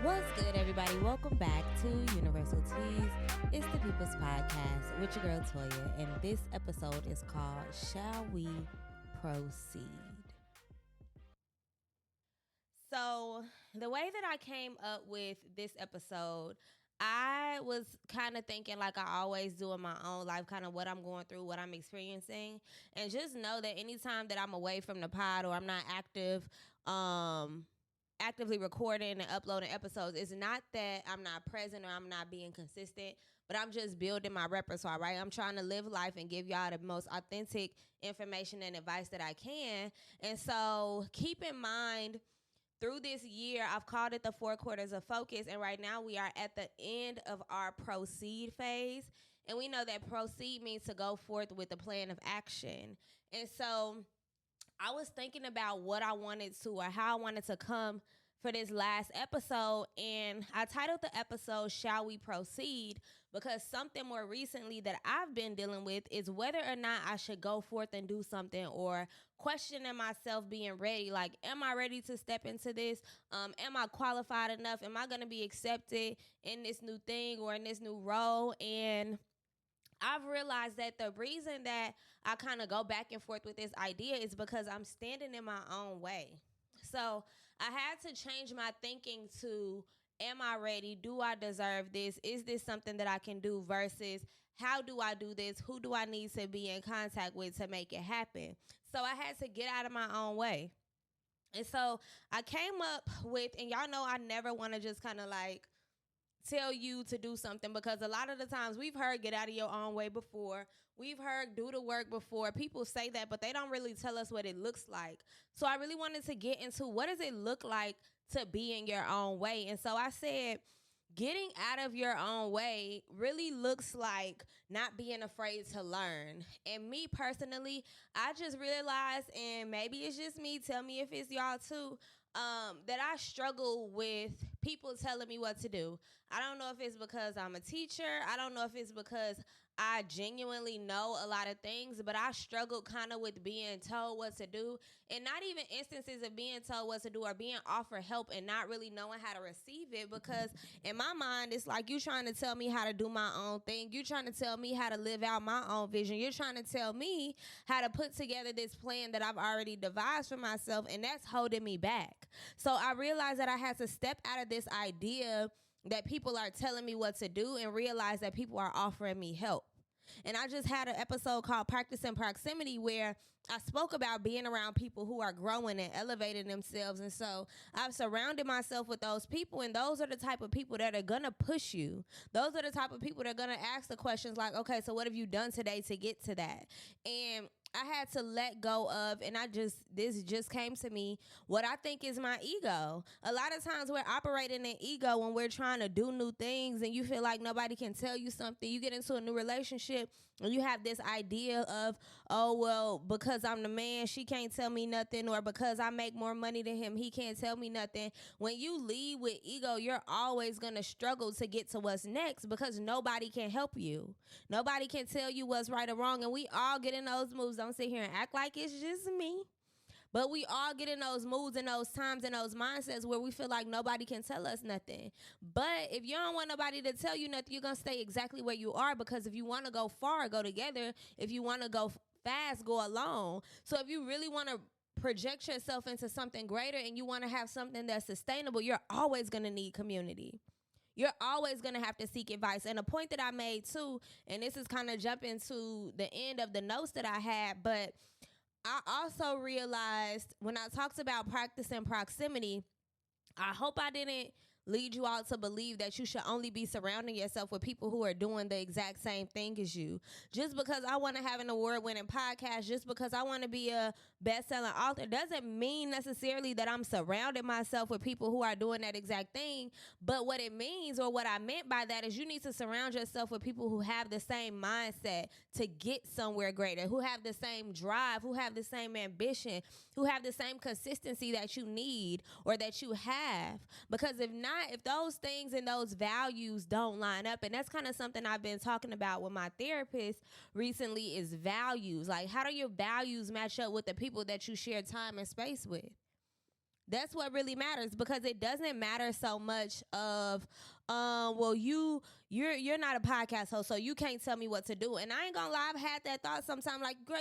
What's good, everybody? Welcome back to Universal Teas. It's the People's Podcast with your girl Toya, and this episode is called Shall We Proceed? So, the way that I came up with this episode, I was kind of thinking like I always do in my own life, kind of what I'm going through, what I'm experiencing. And just know that anytime that I'm away from the pod or I'm not actively recording and uploading episodes, it's not that I'm not present or I'm not being consistent, but I'm just building my repertoire, right? I'm trying to live life and give y'all the most authentic information and advice that I can. And so keep in mind, through this year, I've called it the 4 quarters of focus, and right now we are at the end of our proceed phase, and we know that proceed means to go forth with a plan of action. And so I was thinking about what I wanted to or how I wanted to come for this last episode, and I titled the episode Shall We Proceed, because something more recently that I've been dealing with is whether or not I should go forth and do something, or questioning myself being ready. Like, am I ready to step into this? Am I qualified enough? Am I going to be accepted in this new thing or in this new role? And I've realized that the reason that I kind of go back and forth with this idea is because I'm standing in my own way. So I had to change my thinking to, am I ready? Do I deserve this? Is this something that I can do? Versus, how do I do this? Who do I need to be in contact with to make it happen? So I had to get out of my own way. And so I came up with, and y'all know I never want to just kind of like tell you to do something, because a lot of the times we've heard get out of your own way before. We've heard do the work before. People say that, but they don't really tell us what it looks like. So I really wanted to get into, what does it look like to be in your own way? And so I said, getting out of your own way really looks like not being afraid to learn. And me personally, I just realized, and maybe it's just me, tell me if it's y'all too, that I struggle with people telling me what to do. I don't know if it's because I'm a teacher. I don't know if it's because I genuinely know a lot of things, but I struggled kind of with being told what to do, and not even instances of being told what to do or being offered help and not really knowing how to receive it, because in my mind, it's like, you trying to tell me how to do my own thing. You trying to tell me how to live out my own vision. You're trying to tell me how to put together this plan that I've already devised for myself, and that's holding me back. So I realized that I had to step out of this idea that people are telling me what to do and realize that people are offering me help. And I just had an episode called Practice in Proximity, where I spoke about being around people who are growing and elevating themselves. And so I've surrounded myself with those people, and those are the type of people that are going to push you. Those are the type of people that are going to ask the questions like, okay, so what have you done today to get to that? And I had to let go of, and this just came to me, what I think is my ego. A lot of times we're operating in ego when we're trying to do new things, and you feel like nobody can tell you something. You get into a new relationship and you have this idea of, oh, well, because I'm the man, she can't tell me nothing, or because I make more money than him, he can't tell me nothing. When you lead with ego, you're always going to struggle to get to what's next, because nobody can help you. Nobody can tell you what's right or wrong, and we all get in those moves. Don't sit here and act like it's just me. But we all get in those moods and those times and those mindsets where we feel like nobody can tell us nothing. But if you don't want nobody to tell you nothing, you're going to stay exactly where you are, because if you want to go far, go together. If you want to go fast, go alone. So if you really want to project yourself into something greater and you want to have something that's sustainable, you're always going to need community. You're always going to have to seek advice. And a point that I made too, and this is kind of jumping to the end of the notes that I had, but I also realized when I talked about practice and proximity, I hope I didn't lead you all to believe that you should only be surrounding yourself with people who are doing the exact same thing as you. Just because I want to have an award-winning podcast, just because I want to be a best-selling author, doesn't mean necessarily that I'm surrounding myself with people who are doing that exact thing. But what it means, or what I meant by that, is you need to surround yourself with people who have the same mindset to get somewhere greater, who have the same drive, who have the same ambition, who have the same consistency that you need or that you have. Because if not, if those things and those values don't line up, and that's kind of something I've been talking about with my therapist recently, is values. Like, how do your values match up with the people that you share time and space with? That's what really matters, because it doesn't matter so much of well, you're not a podcast host, so you can't tell me what to do. And I ain't gonna lie, I've had that thought sometimes, like, girl,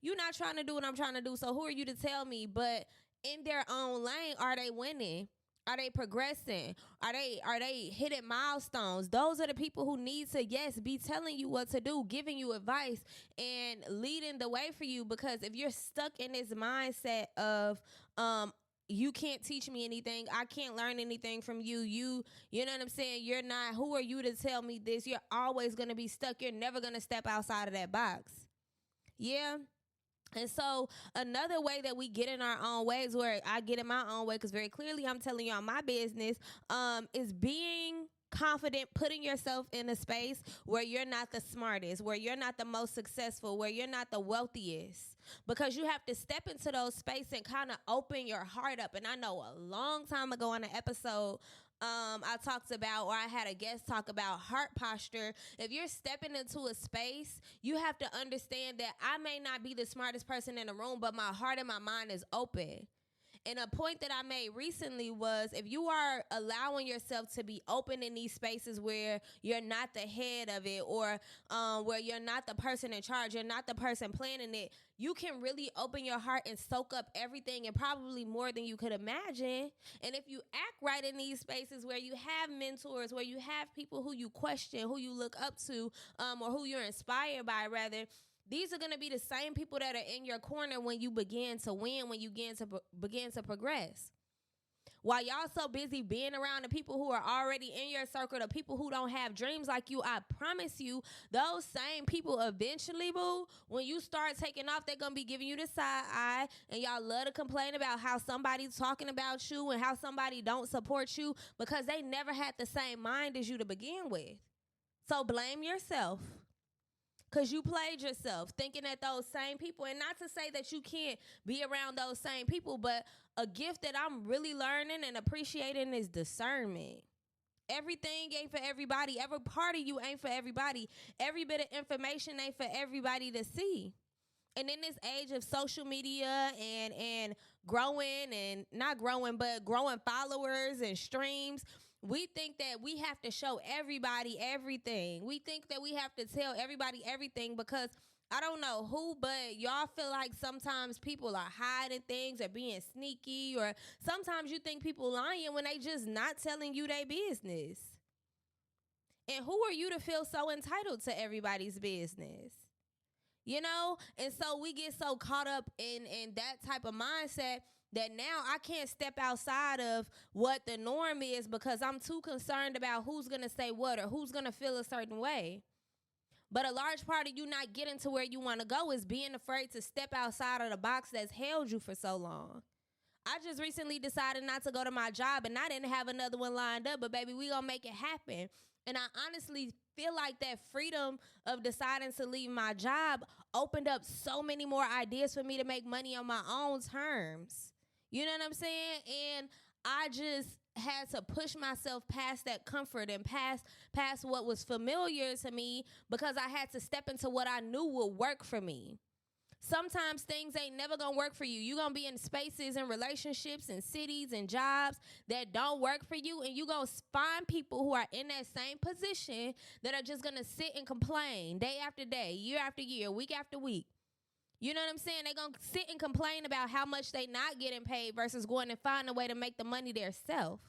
you not trying to do what I'm trying to do, so who are you to tell me? But in their own lane, are they winning? Are they progressing? Are they hitting milestones? Those are the people who need to, yes, be telling you what to do, giving you advice, and leading the way for you. Because if you're stuck in this mindset of you can't teach me anything, I can't learn anything from you, you know what I'm saying? You're not, who are you to tell me this? You're always gonna be stuck. You're never gonna step outside of that box. Yeah. And so another way that we get in our own ways, where I get in my own way, because very clearly I'm telling y'all my business, is being confident, putting yourself in a space where you're not the smartest, where you're not the most successful, where you're not the wealthiest, because you have to step into those spaces and kind of open your heart up. And I know a long time ago on an episode, I talked about, or I had a guest talk about heart posture. If you're stepping into a space, you have to understand that I may not be the smartest person in the room, but my heart and my mind is open. And a point that I made recently was, if you are allowing yourself to be open in these spaces where you're not the head of it, or where you're not the person in charge, you're not the person planning it, you can really open your heart and soak up everything, and probably more than you could imagine. And if you act right in these spaces where you have mentors, where you have people who you question, who you look up to, or who you're inspired by, rather, these are going to be the same people that are in your corner when you begin to win, when you begin to progress. While y'all so busy being around the people who are already in your circle, the people who don't have dreams like you, I promise you, those same people eventually, boo, when you start taking off, they're going to be giving you the side eye, and y'all love to complain about how somebody's talking about you and how somebody don't support you, because they never had the same mind as you to begin with. So blame yourself. Because you played yourself thinking that those same people, and not to say that you can't be around those same people, but a gift that I'm really learning and appreciating is discernment. Everything ain't for everybody. Every part of you ain't for everybody. Every bit of information ain't for everybody to see. And in this age of social media and growing, and not growing, but growing followers and streams, we think that we have to show everybody everything. We think that we have to tell everybody everything, because I don't know who, but y'all feel like sometimes people are hiding things or being sneaky, or sometimes you think people lying when they just not telling you their business. And who are you to feel so entitled to everybody's business? You know? And so we get so caught up in that type of mindset that now I can't step outside of what the norm is, because I'm too concerned about who's going to say what or who's going to feel a certain way. But a large part of you not getting to where you want to go is being afraid to step outside of the box that's held you for so long. I just recently decided not to go to my job, and I didn't have another one lined up, but baby, we gonna make it happen. And I honestly feel like that freedom of deciding to leave my job opened up so many more ideas for me to make money on my own terms. You know what I'm saying? And I just had to push myself past that comfort and past what was familiar to me, because I had to step into what I knew would work for me. Sometimes things ain't never gonna work for you. You're gonna be in spaces and relationships and cities and jobs that don't work for you, and you're gonna find people who are in that same position that are just gonna sit and complain day after day, year after year, week after week. You know what I'm saying? They're going to sit and complain about how much they not getting paid versus going and find a way to make the money themselves,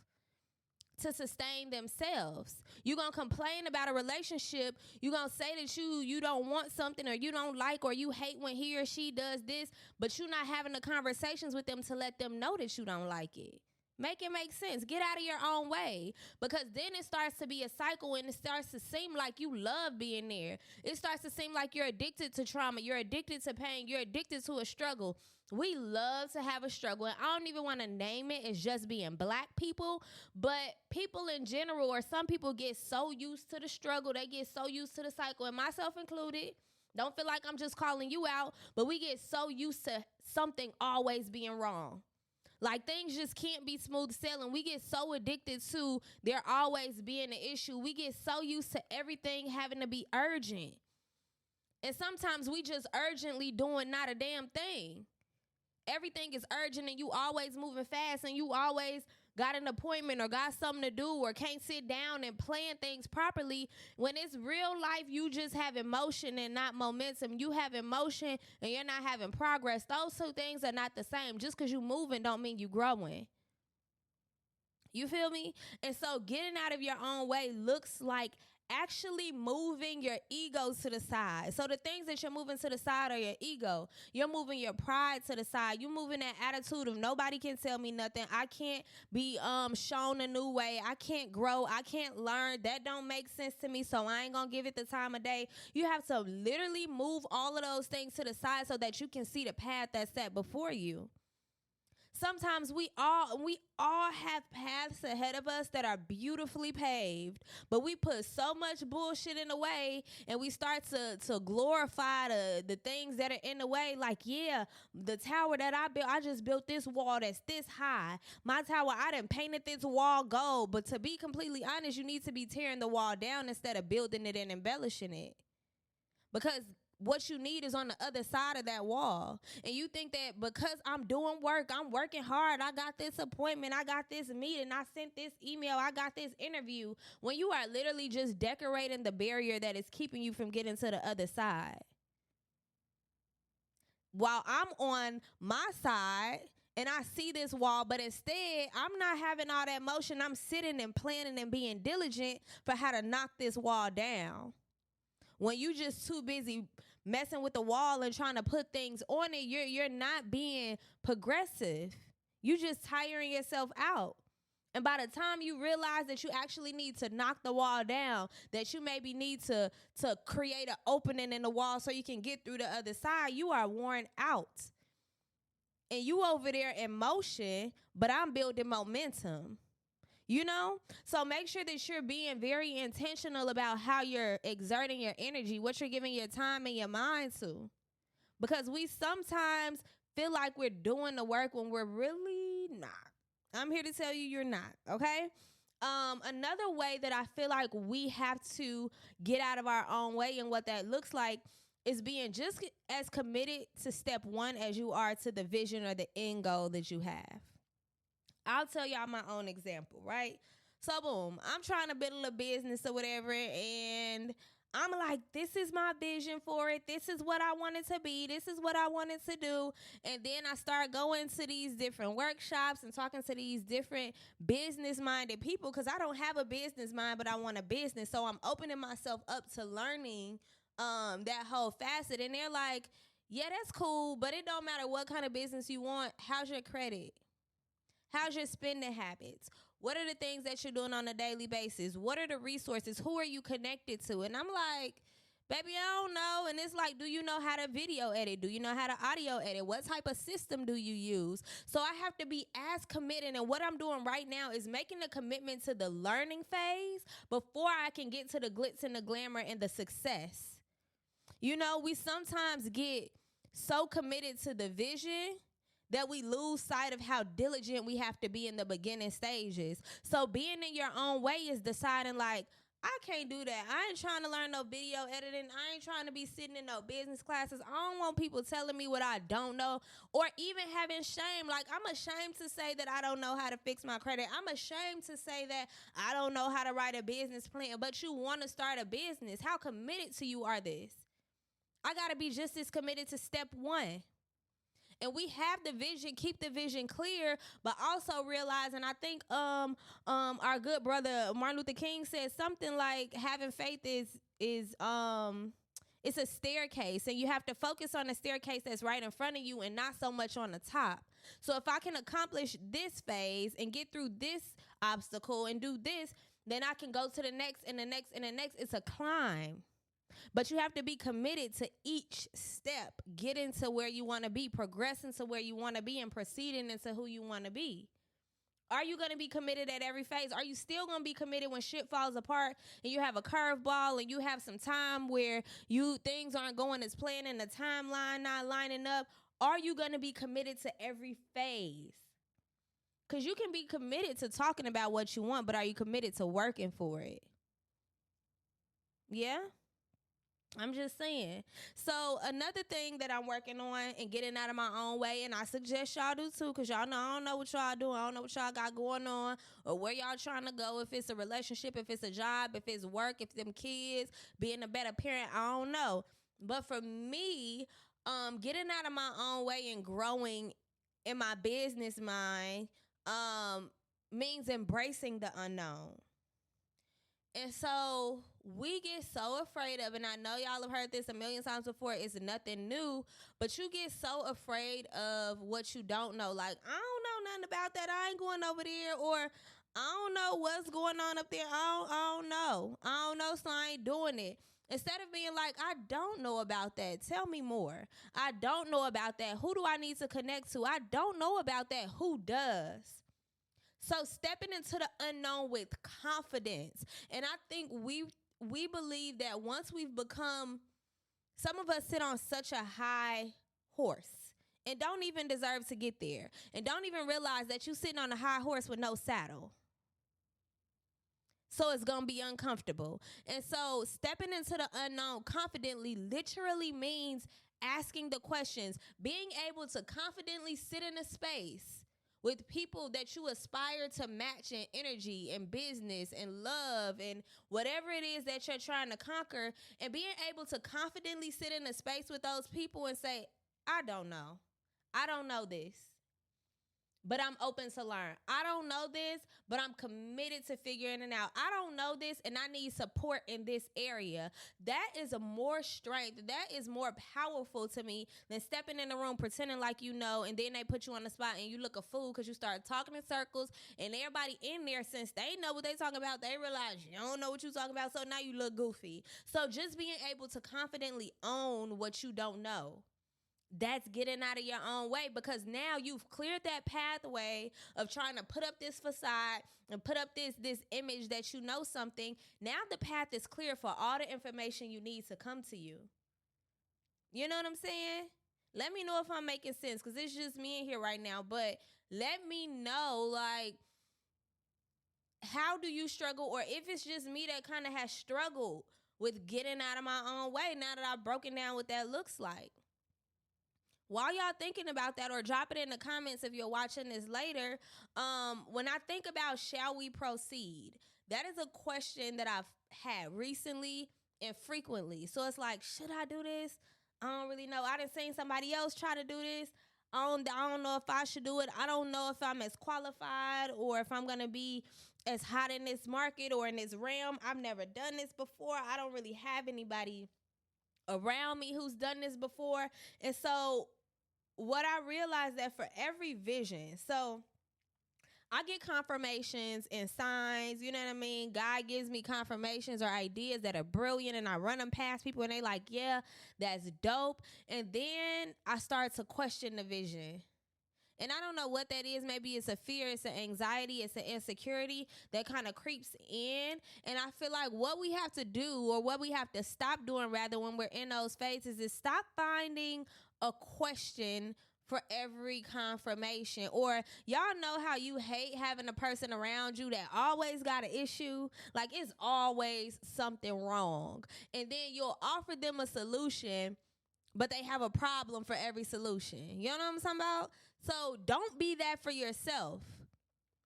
to sustain themselves. You're going to complain about a relationship. You're going to say that you don't want something, or you don't like, or you hate when he or she does this, but you're not having the conversations with them to let them know that you don't like it. Make it make sense. Get out of your own way, because then it starts to be a cycle, and it starts to seem like you love being there. It starts to seem like you're addicted to trauma. You're addicted to pain. You're addicted to a struggle. We love to have a struggle, and I don't even want to name it as just being black people, but people in general, or some people get so used to the struggle. They get so used to the cycle, and myself included. Don't feel like I'm just calling you out, but we get so used to something always being wrong. Like, things just can't be smooth sailing. We get so addicted to there always being an issue. We get so used to everything having to be urgent. And sometimes we just urgently doing not a damn thing. everything is urgent and you always moving fast and you always got an appointment or got something to do or can't sit down and plan things properly, when it's real life, you just have emotion and not momentum. You have emotion and you're not having progress. Those two things are not the same. Just because you moving don't mean you growing. You feel me? And so getting out of your own way looks like actually moving your ego to the side. So the things that you're moving to the side are your ego. You're moving your pride to the side. You're moving that attitude of nobody can tell me nothing. I can't be shown a new way. I can't grow. I can't learn. That don't make sense to me, so I ain't gonna give it the time of day. You have to literally move all of those things to the side so that you can see the path that's set before you. Sometimes we all have paths ahead of us that are beautifully paved, but we put so much bullshit in the way and we start to glorify the things that are in the way. Like, yeah, the tower that I built, I just built this wall that's this high. My tower, I done painted this wall gold. But to be completely honest, you need to be tearing the wall down instead of building it and embellishing it. Because what you need is on the other side of that wall. And you think that because I'm doing work, I'm working hard, I got this appointment, I got this meeting, I sent this email, I got this interview, when you are literally just decorating the barrier that is keeping you from getting to the other side. While I'm on my side and I see this wall, but instead I'm not having all that motion. I'm sitting and planning and being diligent for how to knock this wall down. When you just too busy messing with the wall and trying to put things on it, you're not being progressive. You just tiring yourself out. And by the time you realize that you actually need to knock the wall down, that you maybe need to create an opening in the wall so you can get through the other side, you are worn out. And you over there in motion, but I'm building momentum. You know? So make sure that you're being very intentional about how you're exerting your energy, what you're giving your time and your mind to. Because we sometimes feel like we're doing the work when we're really not. I'm here to tell you you're not, okay? Another way that I feel like we have to get out of our own way and what that looks like is being just as committed to step one as you are to the vision or the end goal that you have. I'll tell y'all my own example, right? So boom, I'm trying to build a business or whatever, and I'm like, this is my vision for it. This is what I want it to be. This is what I wanted to do. And then I start going to these different workshops and talking to these different business-minded people because I don't have a business mind, but I want a business. So I'm opening myself up to learning that whole facet. And they're like, yeah, that's cool, but it don't matter what kind of business you want. How's your credit? How's your spending habits? What are the things that you're doing on a daily basis? What are the resources? Who are you connected to? And I'm like, baby, I don't know. And it's like, do you know how to video edit? Do you know how to audio edit? What type of system do you use? So I have to be as committed. And what I'm doing right now is making a commitment to the learning phase before I can get to the glitz and the glamour and the success. You know, we sometimes get so committed to the vision that we lose sight of how diligent we have to be in the beginning stages. So being in your own way is deciding like, I can't do that. I ain't trying to learn no video editing. I ain't trying to be sitting in no business classes. I don't want people telling me what I don't know or even having shame. Like, I'm ashamed to say that I don't know how to fix my credit. I'm ashamed to say that I don't know how to write a business plan, but you want to start a business. How committed to you are this? I got to be just as committed to step one. And we have the vision, keep the vision clear, but also realize, and I think our good brother Martin Luther King said something like having faith is it's a staircase, and you have to focus on the staircase that's right in front of you and not so much on the top. So if I can accomplish this phase and get through this obstacle and do this, then I can go to the next and the next and the next. It's a climb. But you have to be committed to each step, getting to where you want to be, progressing to where you want to be, and proceeding into who you want to be. Are you going to be committed at every phase? Are you still going to be committed when shit falls apart and you have a curveball and you have some time where things aren't going as planned and the timeline not lining up? Are you going to be committed to every phase? Because you can be committed to talking about what you want, but are you committed to working for it? Yeah? I'm just saying. So another thing that I'm working on and getting out of my own way, and I suggest y'all do too, because y'all know I don't know what y'all doing. I don't know what y'all got going on or where y'all trying to go. If it's a relationship, if it's a job, if it's work, if them kids, being a better parent, I don't know. But for me, getting out of my own way and growing in my business mind, means embracing the unknown. And so we get so afraid of, and I know y'all have heard this a million times before, it's nothing new, but you get so afraid of what you don't know. Like, I don't know nothing about that. I ain't going over there, or I don't know what's going on up there. I don't know. I don't know, so I ain't doing it. Instead of being like, I don't know about that. Tell me more. I don't know about that. Who do I need to connect to? I don't know about that. Who does? So stepping into the unknown with confidence. And I think we believe that once we've become, some of us sit on such a high horse and don't even deserve to get there, and don't even realize that you're sitting on a high horse with no saddle. So it's going to be uncomfortable. And so stepping into the unknown confidently literally means asking the questions, being able to confidently sit in a space with people that you aspire to match in energy and business and love and whatever it is that you're trying to conquer, and being able to confidently sit in a space with those people and say, I don't know. I don't know this, but I'm open to learn. I don't know this, but I'm committed to figuring it out. I don't know this, and I need support in this area. That is a more strength. That is more powerful to me than stepping in the room, pretending like you know, and then they put you on the spot and you look a fool because you start talking in circles, and everybody in there, since they know what they talking about, they realize you don't know what you talking about, so now you look goofy. So just being able to confidently own what you don't know, that's getting out of your own way, because now you've cleared that pathway of trying to put up this facade and put up this image that you know something. Now the path is clear for all the information you need to come to you. You know what I'm saying? Let me know if I'm making sense, because it's just me in here right now, but let me know, like, how do you struggle, or if it's just me that kind of has struggled with getting out of my own way now that I've broken down what that looks like. While y'all thinking about that, or drop it in the comments if you're watching this later, when I think about shall we proceed, that is a question that I've had recently and frequently. So it's like, should I do this? I don't really know. I done seen somebody else try to do this. I don't know if I should do it. I don't know if I'm as qualified or if I'm going to be as hot in this market or in this realm. I've never done this before. I don't really have anybody around me who's done this before. And so what I realized, that for every vision, so I get confirmations and signs, you know what I mean? God gives me confirmations or ideas that are brilliant, and I run them past people and they like, yeah, that's dope. And then I start to question the vision. And I don't know what that is. Maybe it's a fear, it's an anxiety, it's an insecurity that kind of creeps in. And I feel like what we have to do, or what we have to stop doing rather, when we're in those phases, is stop finding a question for every confirmation. Or y'all know how you hate having a person around you that always got an issue, like it's always something wrong, and then you'll offer them a solution, but they have a problem for every solution. You know what I'm talking about? So don't be that for yourself.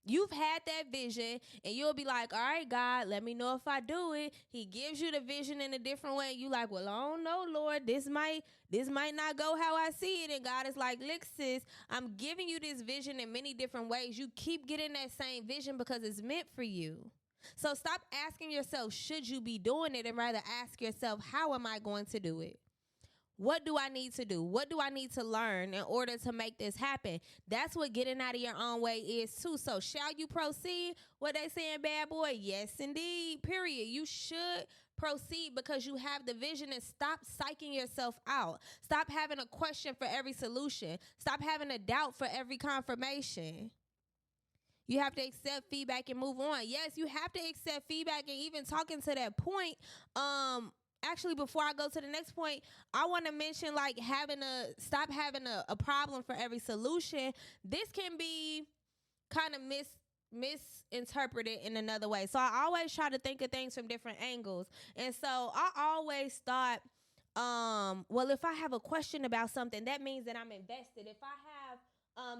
You've had that vision, and you'll be like, all right, God, let me know if I do it. He gives you the vision in a different way. You like, well, I don't know, Lord. This might not go how I see it. And God is like, look, sis, I'm giving you this vision in many different ways. You keep getting that same vision because it's meant for you. So stop asking yourself, should you be doing it? And rather ask yourself, how am I going to do it? What do I need to do? What do I need to learn in order to make this happen? That's what getting out of your own way is too. So shall you proceed? What they saying, bad boy? Yes, indeed, period. You should proceed because you have the vision, and stop psyching yourself out. Stop having a question for every solution. Stop having a doubt for every confirmation. You have to accept feedback and move on. Yes, you have to accept feedback, and even talking to that point, actually, before I go to the next point, I want to mention, like, stop having a problem for every solution. This can be kind of misinterpreted in another way. So I always try to think of things from different angles. And so I always thought well, if I have a question about something, that means that I'm invested. If I have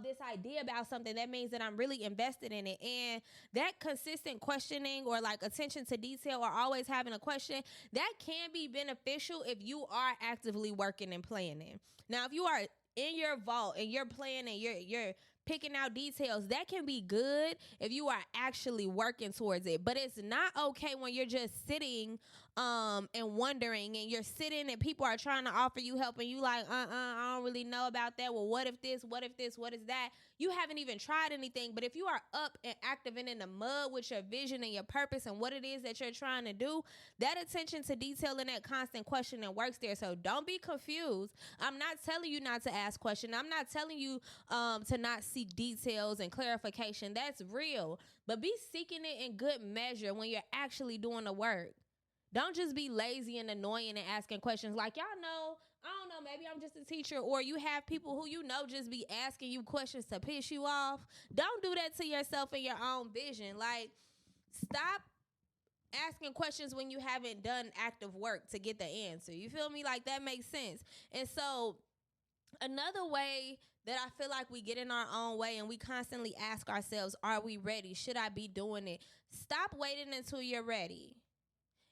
this idea about something, that means that I'm really invested in it. And that consistent questioning, or like attention to detail, or always having a question, that can be beneficial if you are actively working and planning. Now, if you are in your vault and you're planning, you're picking out details, that can be good if you are actually working towards it. But it's not okay when you're just sitting and wondering, and you're sitting and people are trying to offer you help, and you like, I don't really know about that. Well, what if this, what if this, what is that? You haven't even tried anything. But if you are up and active and in the mud with your vision and your purpose and what it is that you're trying to do, that attention to detail and that constant questioning works there. So don't be confused. I'm not telling you not to ask questions. I'm not telling you to not seek details and clarification. That's real. But be seeking it in good measure when you're actually doing the work. Don't just be lazy and annoying and asking questions like, y'all know, I don't know, maybe I'm just a teacher, or you have people who you know just be asking you questions to piss you off. Don't do that to yourself and your own vision. Like, stop asking questions when you haven't done active work to get the answer. You feel me? Like, that makes sense. And so another way that I feel like we get in our own way and we constantly ask ourselves, are we ready? Should I be doing it? Stop waiting until you're ready.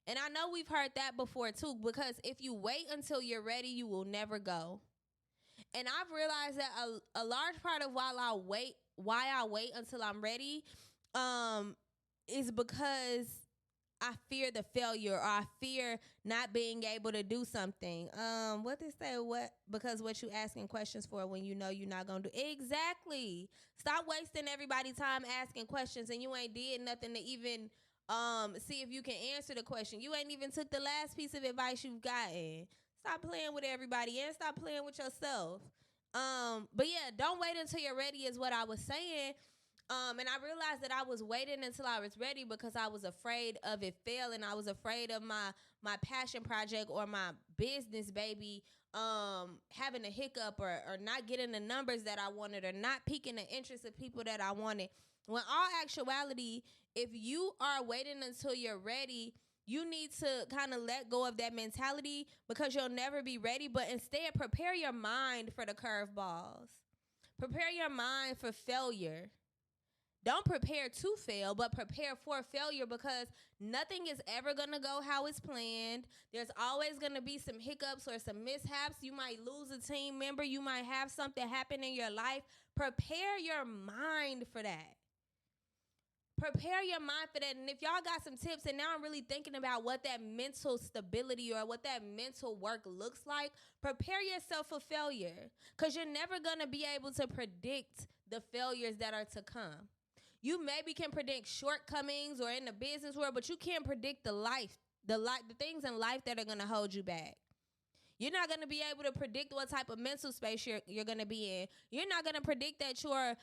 And I know we've heard that before too, because if you wait until you're ready, you will never go. And I've realized that a large part of why I wait until I'm ready, is because I fear the failure, or I fear not being able to do something. What they say? Because what you asking questions for when you know you're not gonna do? Exactly. Stop wasting everybody's time asking questions, and you ain't did nothing to even see if you can answer the question. You ain't even took the last piece of advice you've gotten. Stop playing with everybody and stop playing with yourself. But yeah, don't wait until you're ready is what I was saying. And I realized that I was waiting until I was ready because I was afraid of it failing. I was afraid of my passion project or my business baby having a hiccup, or not getting the numbers that I wanted, or not piquing the interest of people that I wanted. When all actuality, if you are waiting until you're ready, you need to kind of let go of that mentality, because you'll never be ready. But instead, prepare your mind for the curveballs. Prepare your mind for failure. Don't prepare to fail, but prepare for failure, because nothing is ever going to go how it's planned. There's always going to be some hiccups or some mishaps. You might lose a team member. You might have something happen in your life. Prepare your mind for that. Prepare your mind for that. And if y'all got some tips, and now I'm really thinking about what that mental stability or what that mental work looks like, prepare yourself for failure, because you're never going to be able to predict the failures that are to come. You maybe can predict shortcomings or in the business world, but you can't predict the things in life that are going to hold you back. You're not going to be able to predict what type of mental space you're going to be in. You're not going to predict that your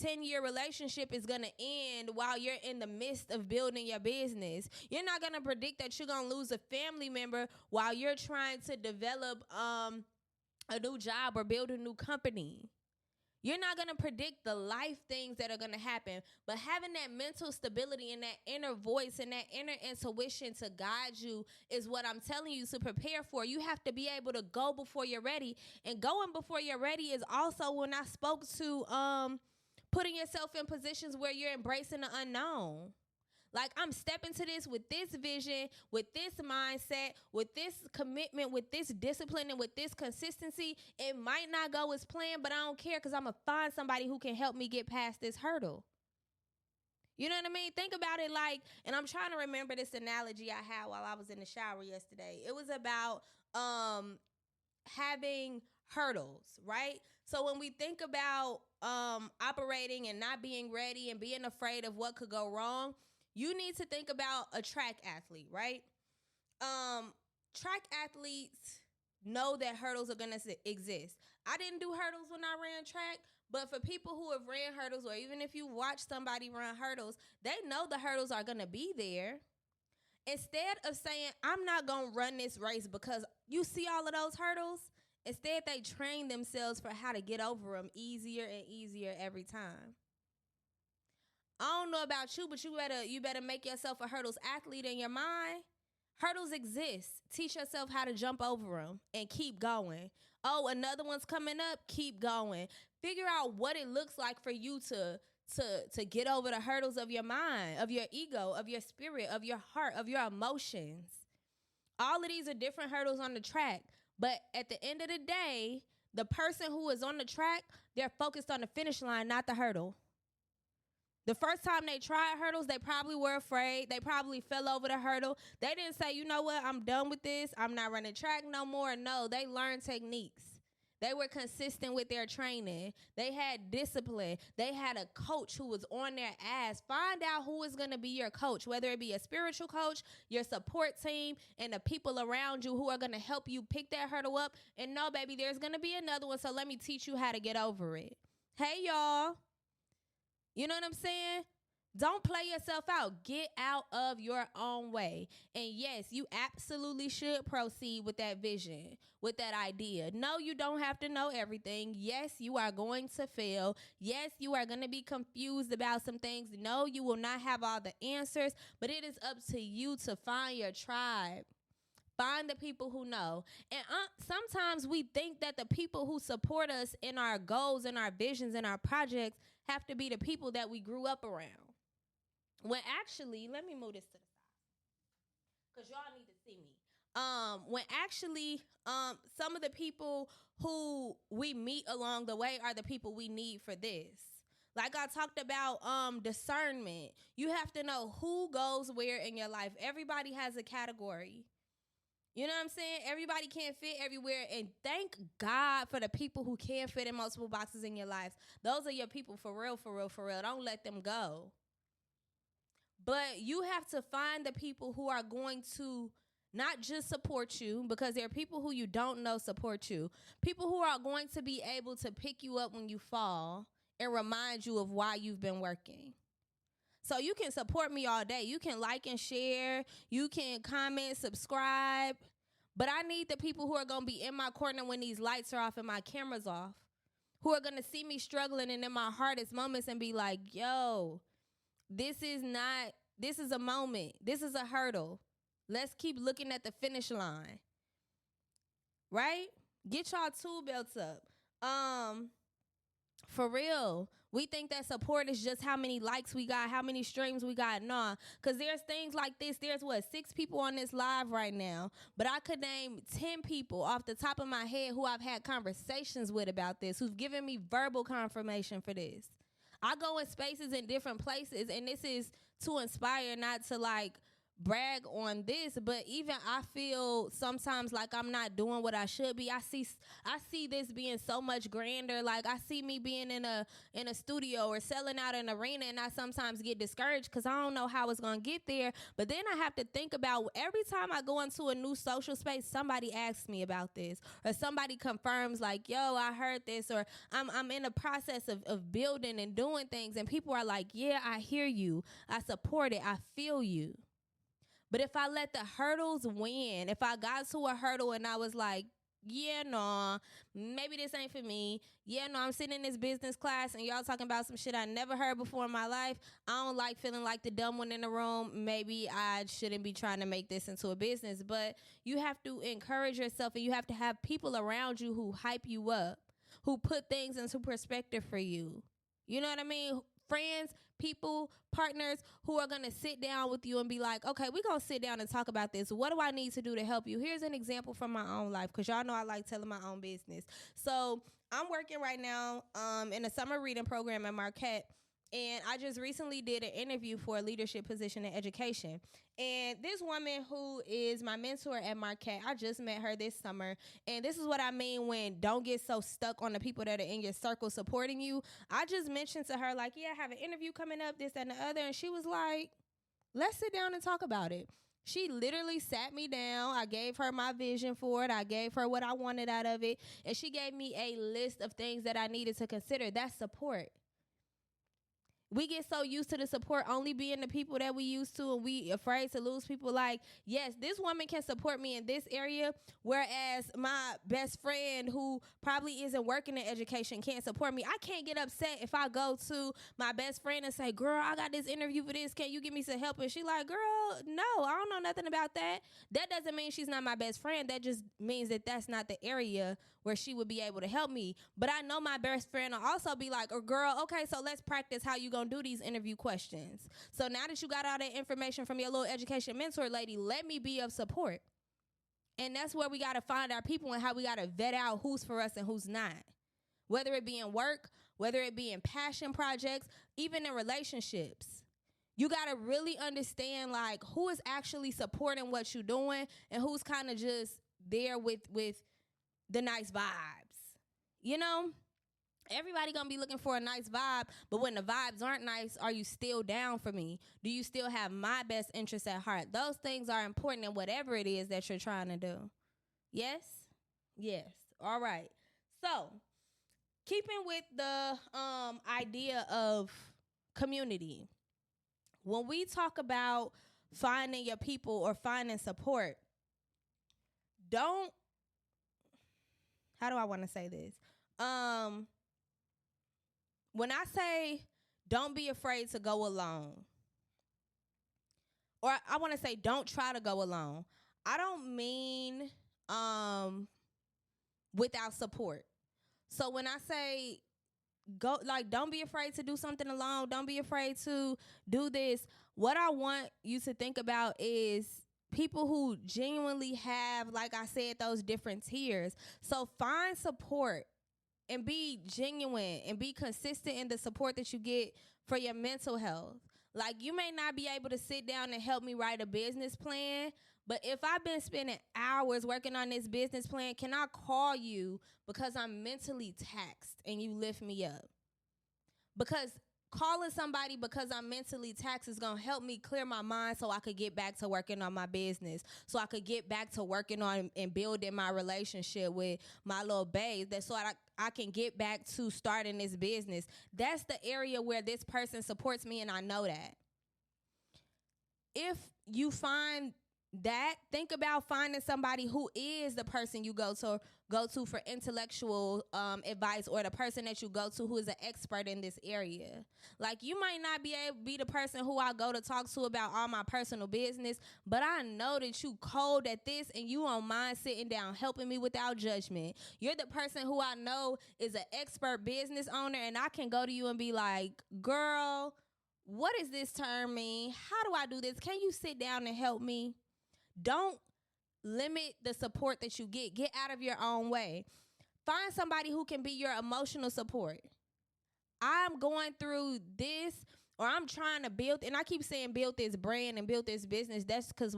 10-year relationship is going to end while you're in the midst of building your business. You're not going to predict that you're going to lose a family member while you're trying to develop a new job or build a new company. You're not going to predict the life things that are going to happen, but having that mental stability and that inner voice and that inner intuition to guide you is what I'm telling you to prepare for. You have to be able to go before you're ready, and going before you're ready is also when I spoke to putting yourself in positions where you're embracing the unknown. Like, I'm stepping to this with this vision, with this mindset, with this commitment, with this discipline, and with this consistency. It might not go as planned, but I don't care, because I'm going to find somebody who can help me get past this hurdle. You know what I mean? Think about it like, and I'm trying to remember this analogy I had while I was in the shower yesterday. It was about having hurdles, right? So when we think about operating and not being ready and being afraid of what could go wrong, you need to think about a track athlete, right? Track athletes know that hurdles are going to exist. I didn't do hurdles when I ran track, but for people who have ran hurdles, or even if you watch somebody run hurdles, they know the hurdles are going to be there. Instead of saying, I'm not going to run this race because you see all of those hurdles, instead they train themselves for how to get over them easier and easier every time. I don't know about you, but you better make yourself a hurdles athlete in your mind. Hurdles exist. Teach yourself how to jump over them and keep going. Oh, another one's coming up. Keep going. Figure out what it looks like for you to get over the hurdles of your mind, of your ego, of your spirit, of your heart, of your emotions. All of these are different hurdles on the track. But at the end of the day, the person who is on the track, they're focused on the finish line, not the hurdle. The first time they tried hurdles, they probably were afraid. They probably fell over the hurdle. They didn't say, you know what, I'm done with this. I'm not running track no more. No, they learned techniques. They were consistent with their training. They had discipline. They had a coach who was on their ass. Find out who is going to be your coach, whether it be a spiritual coach, your support team, and the people around you who are going to help you pick that hurdle up. And no, baby, there's going to be another one, so let me teach you how to get over it. Hey, y'all. You know what I'm saying? Don't play yourself out. Get out of your own way. And yes, you absolutely should proceed with that vision, with that idea. No, you don't have to know everything. Yes, you are going to fail. Yes, you are going to be confused about some things. No, you will not have all the answers, but it is up to you to find your tribe. Find the people who know. And sometimes we think that the people who support us in our goals and our visions and our projects have to be the people that we grew up around. When actually, let me move this to the side because y'all need to see me. When actually, some of the people who we meet along the way are the people we need for this. Like I talked about discernment. You have to know who goes where in your life. Everybody has a category. You know what I'm saying? Everybody can't fit everywhere. And thank God for the people who can fit in multiple boxes in your life. Those are your people for real, for real, for real. Don't let them go. But you have to find the people who are going to not just support you, because there are people who you don't know support you. People who are going to be able to pick you up when you fall and remind you of why you've been working. So you can support me all day. You can like and share. You can comment, subscribe. But I need the people who are going to be in my corner when these lights are off and my camera's off, who are going to see me struggling and in my hardest moments and be like, yo, this is a moment. This is a hurdle. Let's keep looking at the finish line. Right? Get y'all tool belts up. For real. We think that support is just how many likes we got, how many streams we got. Nah, because there's things like this. There's 6 people on this live right now, but I could name 10 people off the top of my head who I've had conversations with about this, who've given me verbal confirmation for this. I go in spaces in different places, and this is to inspire, not to brag on this, but even I feel sometimes like I'm not doing what I should be. I see this being so much grander. Like I see me being in a studio or selling out an arena, and I sometimes get discouraged because I don't know how it's gonna get there. But then I have to think about every time I go into a new social space, somebody asks me about this, or somebody confirms like, yo, I heard this, or I'm in the process of building and doing things, and people are like, yeah, I hear you, I support it, I feel you. But if I let the hurdles win, if I got to a hurdle and I was like, yeah, no, maybe this ain't for me. Yeah, no, I'm sitting in this business class and y'all talking about some shit I never heard before in my life. I don't like feeling like the dumb one in the room. Maybe I shouldn't be trying to make this into a business. But you have to encourage yourself, and you have to have people around you who hype you up, who put things into perspective for you. You know what I mean? Friends, people, partners who are going to sit down with you and be like, okay, we're going to sit down and talk about this. What do I need to do to help you? Here's an example from my own life, because y'all know I like telling my own business. So I'm working right now in a summer reading program at Marquette, and I just recently did an interview for a leadership position in education. And this woman who is my mentor at Marquette, I just met her this summer. And this is what I mean when don't get so stuck on the people that are in your circle supporting you. I just mentioned to her, like, yeah, I have an interview coming up, this, that, and the other. And she was like, let's sit down and talk about it. She literally sat me down. I gave her my vision for it. I gave her what I wanted out of it. And she gave me a list of things that I needed to consider. That's support. We get so used to the support only being the people that we used to, and we afraid to lose people. Like, yes, this woman can support me in this area, whereas my best friend who probably isn't working in education can't support me. I can't get upset if I go to my best friend and say, girl, I got this interview for this. Can you give me some help? And she like, girl, no, I don't know nothing about that. That doesn't mean she's not my best friend. That just means that that's not the area where she would be able to help me. But I know my best friend will also be like, oh, girl, okay, so let's practice how you gonna do these interview questions. So now that you got all that information from your little education mentor lady, let me be of support. And that's where we gotta find our people and how we gotta vet out who's for us and who's not. Whether it be in work, whether it be in passion projects, even in relationships. You gotta really understand like who is actually supporting what you're doing and who's kind of just there with the nice vibes. You know, everybody gonna be looking for a nice vibe, but when the vibes aren't nice, are you still down for me? Do you still have my best interests at heart? Those things are important in whatever it is that you're trying to do. Yes? Yes. All right. So, keeping with the idea of community, when we talk about finding your people or finding support, how do I want to say this? When I say don't be afraid to go alone, or I want to say don't try to go alone, I don't mean without support. So when I say go, like, don't be afraid to do something alone, don't be afraid to do this, what I want you to think about is people who genuinely have, like I said, those different tiers. So find support and be genuine and be consistent in the support that you get for your mental health. Like, you may not be able to sit down and help me write a business plan, but if I've been spending hours working on this business plan, can I call you because I'm mentally taxed and you lift me up? Because calling somebody because I'm mentally taxed is going to help me clear my mind so I could get back to working on my business, so I could get back to working on and building my relationship with my little babe, so I can get back to starting this business. That's the area where this person supports me, and I know that. If you find that, think about finding somebody who is the person you go to for intellectual advice, or the person that you go to who is an expert in this area. Like, you might not be able to be the person who I go to talk to about all my personal business, but I know that you cold at this and you don't mind sitting down helping me without judgment. You're the person who I know is an expert business owner, and I can go to you and be like, girl, what does this term mean? How do I do this? Can you sit down and help me? Don't limit the support that you get. Get out of your own way. Find somebody who can be your emotional support. I'm going through this, or I'm trying to build, and I keep saying build this brand and build this business. That's because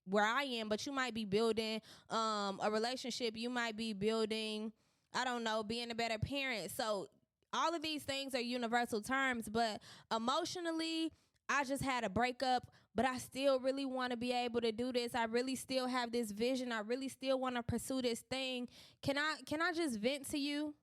where I am, but you might be building a relationship. You might be building, I don't know, being a better parent. So all of these things are universal terms, but emotionally, I just had a breakup, but I still really want to be able to do this. I really still have this vision. I really still want to pursue this thing. Can I just vent to you?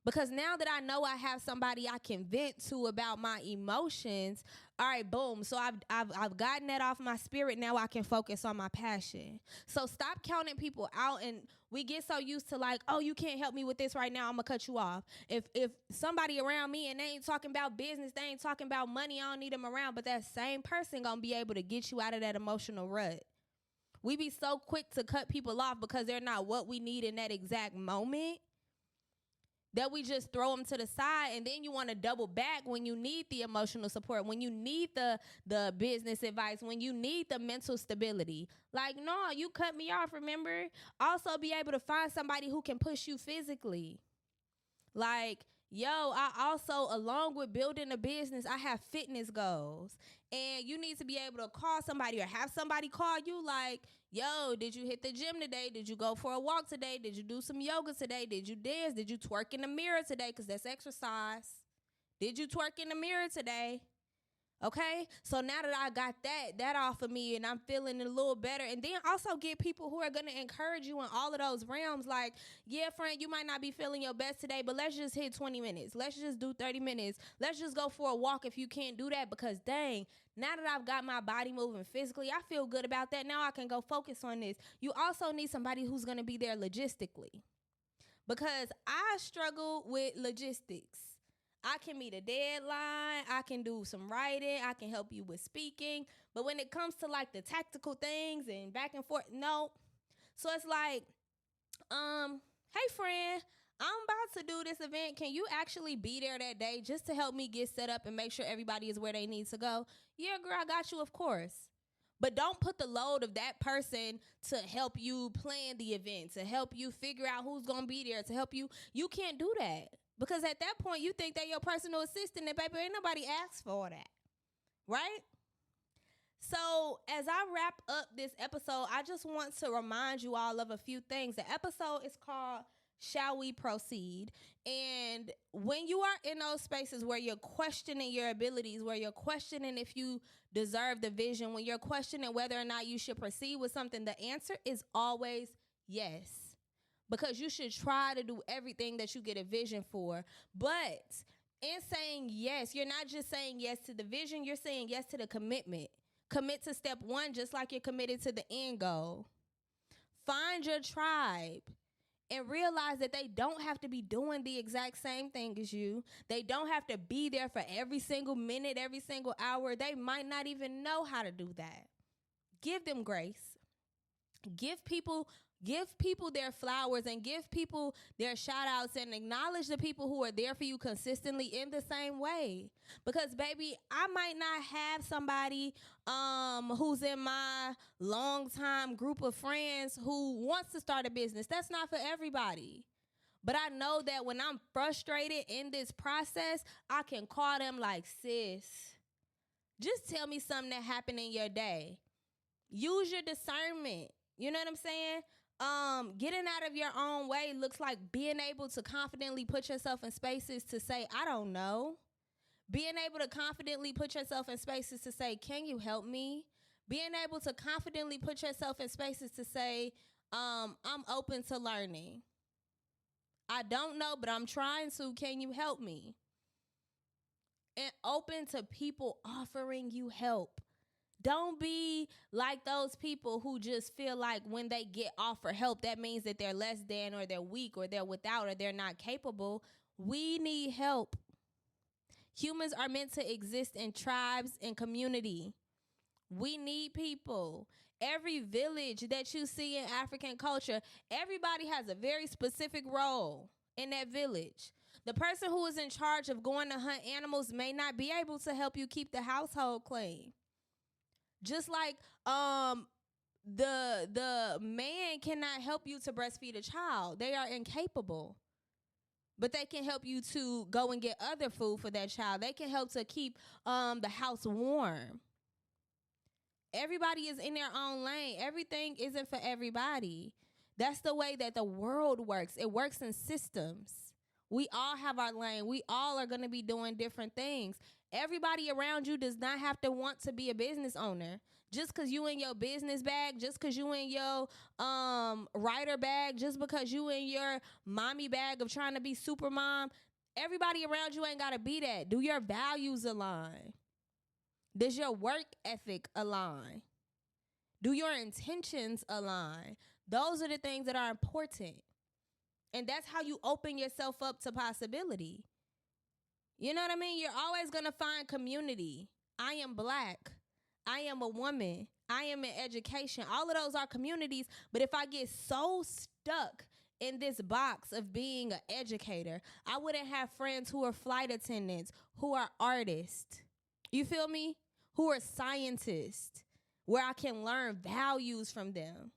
Because now that I know I have somebody I can vent to about my emotions, all right, boom. So I've gotten that off my spirit. Now I can focus on my passion. So stop counting people out. And we get so used to like, oh, you can't help me with this right now, I'm gonna cut you off. If somebody around me and they ain't talking about business, they ain't talking about money, I don't need them around. But that same person gonna be able to get you out of that emotional rut. We be so quick to cut people off because they're not what we need in that exact moment, that we just throw them to the side, and then you want to double back when you need the emotional support, when you need the business advice, when you need the mental stability. Like, no, you cut me off, remember? Also be able to find somebody who can push you physically. Like, yo, I also, along with building a business, I have fitness goals. And you need to be able to call somebody or have somebody call you like, yo, did you hit the gym today? Did you go for a walk today? Did you do some yoga today? Did you dance? Did you twerk in the mirror today? Because that's exercise. Did you twerk in the mirror today? Okay, so now that I got that off of me and I'm feeling a little better, and then also get people who are gonna encourage you in all of those realms. Like, yeah, friend, you might not be feeling your best today, but let's just hit 20 minutes. Let's just do 30 minutes. Let's just go for a walk if you can't do that, because dang, now that I've got my body moving physically, I feel good about that. Now I can go focus on this. You also need somebody who's gonna be there logistically, because I struggle with logistics. I can meet a deadline. I can do some writing. I can help you with speaking. But when it comes to like the tactical things and back and forth, no. So it's like, hey friend, I'm about to do this event. Can you actually be there that day just to help me get set up and make sure everybody is where they need to go? Yeah, girl, I got you, of course. But don't put the load of that person to help you plan the event, to help you figure out who's going to be there, to help you. You can't do that. Because at that point, you think they're your personal assistant, and baby, ain't nobody asked for that, right? So as I wrap up this episode, I just want to remind you all of a few things. The episode is called Shall We Proceed? And when you are in those spaces where you're questioning your abilities, where you're questioning if you deserve the vision, when you're questioning whether or not you should proceed with something, the answer is always yes. Because you should try to do everything that you get a vision for. But in saying yes, you're not just saying yes to the vision, you're saying yes to the commitment. Commit to step one just like you're committed to the end goal. Find your tribe and realize that they don't have to be doing the exact same thing as you. They don't have to be there for every single minute, every single hour. They might not even know how to do that. Give them grace. Give people their flowers and give people their shout outs and acknowledge the people who are there for you consistently in the same way. Because baby, I might not have somebody who's in my long time group of friends who wants to start a business. That's not for everybody. But I know that when I'm frustrated in this process, I can call them like, sis, just tell me something that happened in your day. Use your discernment. You know what I'm saying? Getting out of your own way looks like being able to confidently put yourself in spaces to say, I don't know. Being able to confidently put yourself in spaces to say, can you help me? Being able to confidently put yourself in spaces to say, I'm open to learning. I don't know, but I'm trying to. Can you help me? And open to people offering you help. Don't be like those people who just feel like when they get offered help, that means that they're less than, or they're weak, or they're without, or they're not capable. We need help. Humans are meant to exist in tribes and community. We need people. Every village that you see in African culture, everybody has a very specific role in that village. The person who is in charge of going to hunt animals may not be able to help you keep the household clean. Just like the man cannot help you to breastfeed a child. They are incapable. But they can help you to go and get other food for that child. They can help to keep the house warm. Everybody is in their own lane. Everything isn't for everybody. That's the way that the world works. It works in systems. We all have our lane. We all are going to be doing different things. Everybody around you does not have to want to be a business owner. Just because you in your business bag, just because you in your writer bag, just because you in your mommy bag of trying to be super mom, everybody around you ain't got to be that. Do your values align? Does your work ethic align? Do your intentions align? Those are the things that are important. And that's how you open yourself up to possibility. You know what I mean? You're always going to find community. I am Black. I am a woman. I am in education. All of those are communities. But if I get so stuck in this box of being an educator, I wouldn't have friends who are flight attendants, who are artists. You feel me? Who are scientists, where I can learn values from them.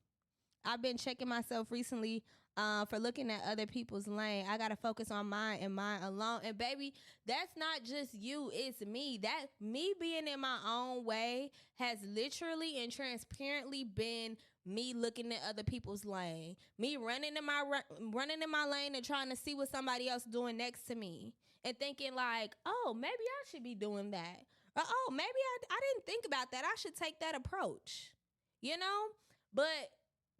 I've been checking myself recently for looking at other people's lane. I got to focus on mine and mine alone. And baby, that's not just you, it's me. That me being in my own way has literally and transparently been me looking at other people's lane. Me running in my lane and trying to see what somebody else doing next to me. And thinking like, oh, maybe I should be doing that. Or, oh, maybe I didn't think about that. I should take that approach, you know? But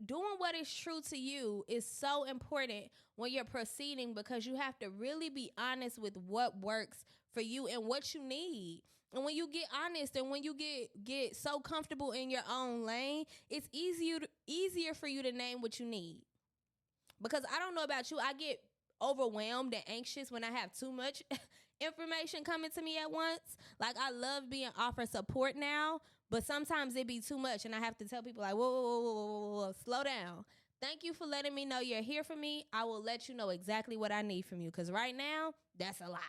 doing what is true to you is so important when you're proceeding, because you have to really be honest with what works for you and what you need. And when you get honest and when you get so comfortable in your own lane, it's easier for you to name what you need. Because I don't know about you, I get overwhelmed and anxious when I have too much information coming to me at once. Like, I love being offered support now, but sometimes it be too much, and I have to tell people, like, whoa, slow down. Thank you for letting me know you're here for me. I will let you know exactly what I need from you, because right now, that's a lot.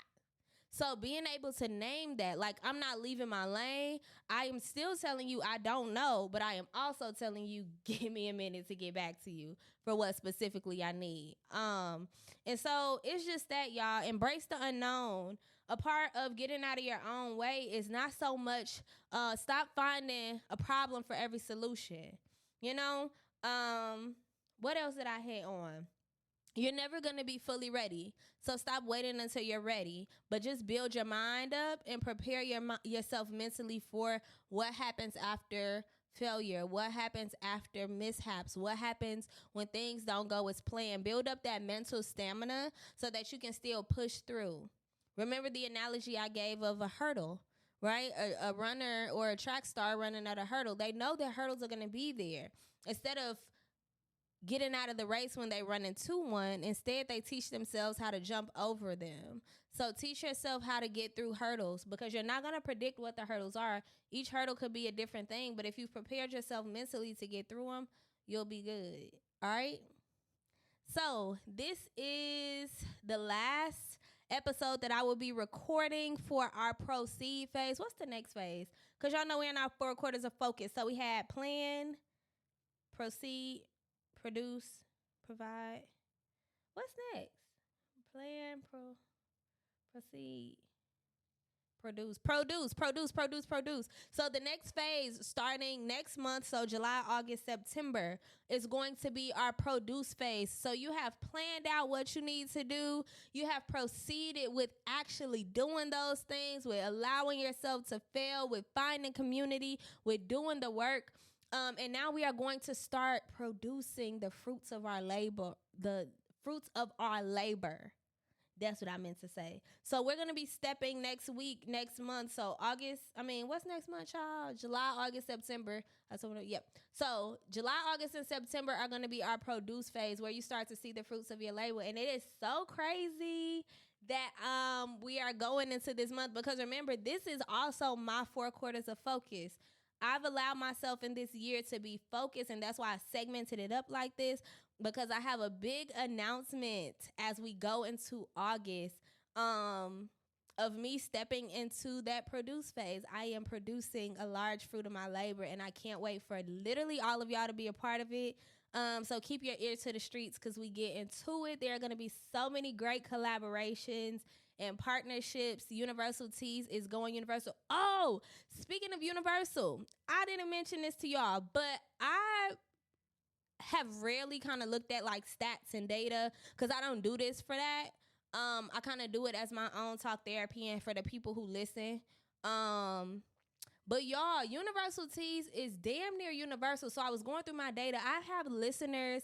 So being able to name that, like, I'm not leaving my lane. I am still telling you I don't know, but I am also telling you, give me a minute to get back to you for what specifically I need. And so it's just that, y'all, embrace the unknown. A part of getting out of your own way is not so much stop finding a problem for every solution. You know? What else did I hit on? You're never going to be fully ready. So stop waiting until you're ready, but just build your mind up and prepare yourself mentally for what happens after failure, what happens after mishaps, what happens when things don't go as planned. Build up that mental stamina so that you can still push through. Remember the analogy I gave of a hurdle, right? A runner or a track star running at a hurdle, they know that hurdles are going to be there. Instead of getting out of the race when they run into one, instead they teach themselves how to jump over them. So teach yourself how to get through hurdles, because you're not going to predict what the hurdles are. Each hurdle could be a different thing, but if you've prepared yourself mentally to get through them, you'll be good. All right? So this is the last episode that I will be recording for our proceed phase. What's the next phase? Because y'all know we're in our 4 quarters of focus. So we had plan, proceed, produce, provide. What's next? Plan, proceed, produce. So the next phase, starting next month, so July, August, September, is going to be our produce phase. So you have planned out what you need to do. You have proceeded with actually doing those things, with allowing yourself to fail, with finding community, with doing the work. And now we are going to start producing the fruits of our labor, That's what I meant to say. So we're going to be stepping next month. So what's next month, y'all? July, August, September. Yep. So July, August, and September are going to be our produce phase, where you start to see the fruits of your labor. And it is so crazy that we are going into this month, because remember, this is also my 4 quarters of focus. I've allowed myself in this year to be focused, and that's why I segmented it up like this, because I have a big announcement as we go into August of me stepping into that produce phase. I am producing a large fruit of my labor, and I can't wait for literally all of y'all to be a part of it. So keep your ear to the streets, because we get into it. There are going to be so many great collaborations and partnerships. Universal Teas is going universal. Oh, speaking of universal, I didn't mention this to y'all, but I have rarely kind of looked at like stats and data, because I don't do this for that. I kind of do it as my own talk therapy and for the people who listen. But y'all, Universal Teas is damn near universal. So I was going through my data. I have listeners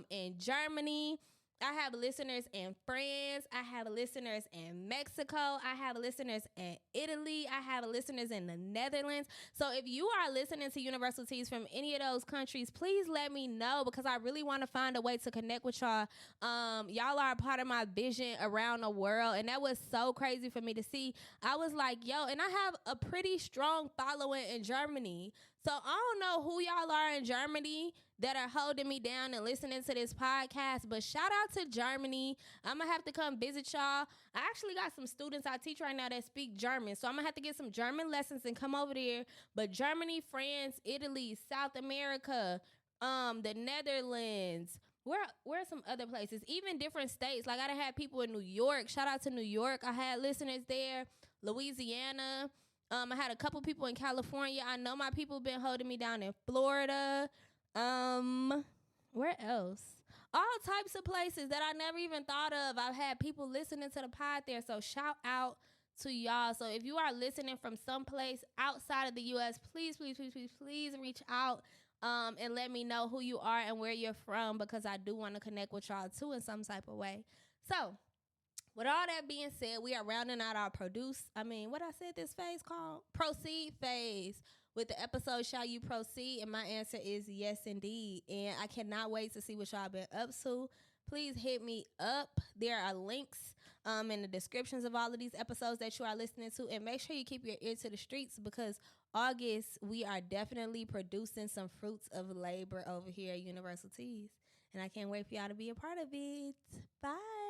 in Germany. I have listeners in France. I have listeners in Mexico. I have listeners in Italy. I have listeners in the Netherlands. So if you are listening to Universal Teas from any of those countries, please let me know, because I really want to find a way to connect with y'all. Y'all are a part of my vision around the world, and that was so crazy for me to see. I was like, yo, and I have a pretty strong following in Germany. So I don't know who y'all are in Germany that are holding me down and listening to this podcast, but shout out to Germany. I'm going to have to come visit y'all. I actually got some students I teach right now that speak German, so I'm going to have to get some German lessons and come over there. But Germany, France, Italy, South America, the Netherlands, where are some other places? Even different states. Like, I done had people in New York. Shout out to New York. I had listeners there. Louisiana. I had a couple people in California. I know my people been holding me down in Florida. Where else? All types of places that I never even thought of. I've had people listening to the pod there. So shout out to y'all. So if you are listening from someplace outside of the U.S., please, please, please, please, please reach out and let me know who you are and where you're from, because I do want to connect with y'all too in some type of way. So with all that being said, we are rounding out our what I said this phase called? Proceed phase. With the episode, Shall You Proceed? And my answer is yes, indeed. And I cannot wait to see what y'all been up to. Please hit me up. There are links in the descriptions of all of these episodes that you are listening to. And make sure you keep your ear to the streets, because August, we are definitely producing some fruits of labor over here at Universal Teas. And I can't wait for y'all to be a part of it. Bye.